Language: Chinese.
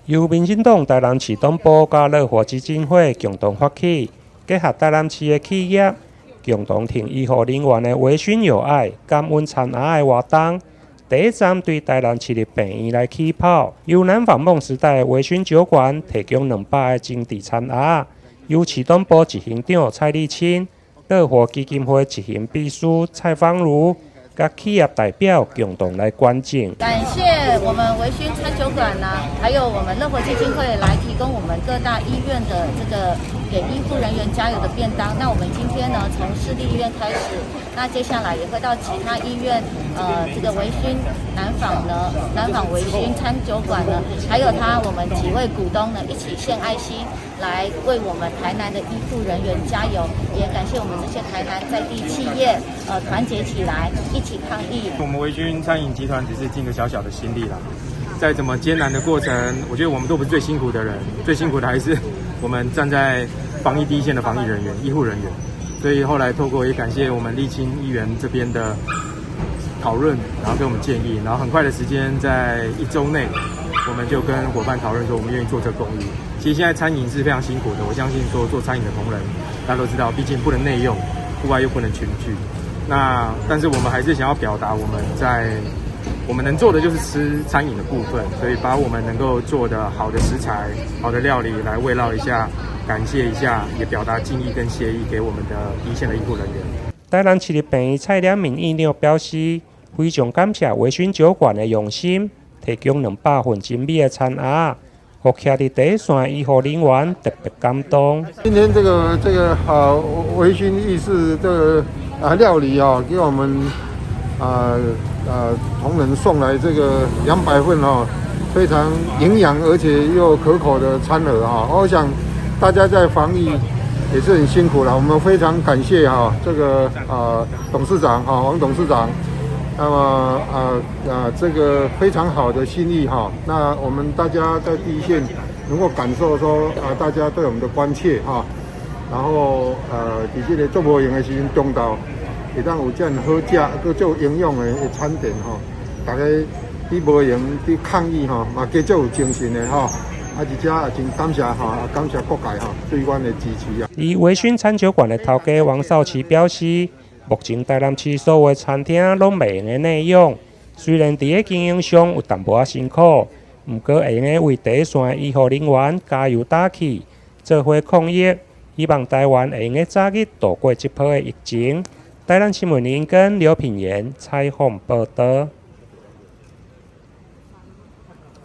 由民进党台南市党部甲乐活基金会共同发起，结合台南市的企业，共同挺医护人员的微醺友爱、感恩残芽的活动。第一站对台南市立病院来起跑，由南纺梦时代的微醺酒馆提供200个精致残芽，由市党部执行长蔡立青、乐活基金会执行秘书蔡芳如。甲企业代表共同来观景，感谢我们微醺餐酒馆呢，还有我们乐活基金会来提供我们各大医院的这个给医护人员加油的便当。那我们今天呢，从市立医院开始，那接下来也会到其他医院，这个微醺南纺微醺餐酒馆呢，还有我们几位股东呢，一起献爱心，来为我们台南的医护人员加油。也感谢我们这些台南在地企业，团结起来，一起抗疫。我们微醺餐饮集团只是尽个小小的心力啦，再怎么艰难的过程，我觉得我们都不是最辛苦的人，最辛苦的还是我们站在防疫第一线的防疫人员、医护人员。所以后来透过也感谢我们立青议员这边的讨论，然后给我们建议，然后很快的时间，在1周内，我们就跟伙伴讨论说，我们愿意做这个公益。其实现在餐饮是非常辛苦的，我相信说做餐饮的同仁，大家都知道，毕竟不能内用，户外又不能群聚。但是我们还是想要表达，我们能做的就是吃餐饮的部分，所以把我们能够做的好的食材、好的料理来慰劳一下、感谢一下，也表达敬意跟谢意给我们的一线的医护人员。台南市立病院蔡良民院长表示，非常感谢微醺酒馆的用心，提供200份精美的餐盒，让徛伫第一线的医护人员特别感动。今天这个微醺意式这个料理给我们同仁送来这个200份非常营养而且又可口的餐盒我想大家在防疫也是很辛苦了，我们非常感谢这个董事长王董事长，那么这个非常好的心意那我们大家在第一线能够感受说大家对我们的关切然后伫这个做无用的时阵中昼会当有这样好食、佮有营养的餐点大家伫无用伫抗疫嘛加足有精神的而且也真感谢感谢各界对阮的支持而微醺餐酒馆的头家王少奇表示，目前台南市所有的餐厅拢袂用的内容，虽然伫个经营上有淡薄辛苦，不过会用为第一线的医护人员加油打气，做伙抗疫，希望台湾会用早日度过这波的疫情。台南新闻林跟刘品言采访报道。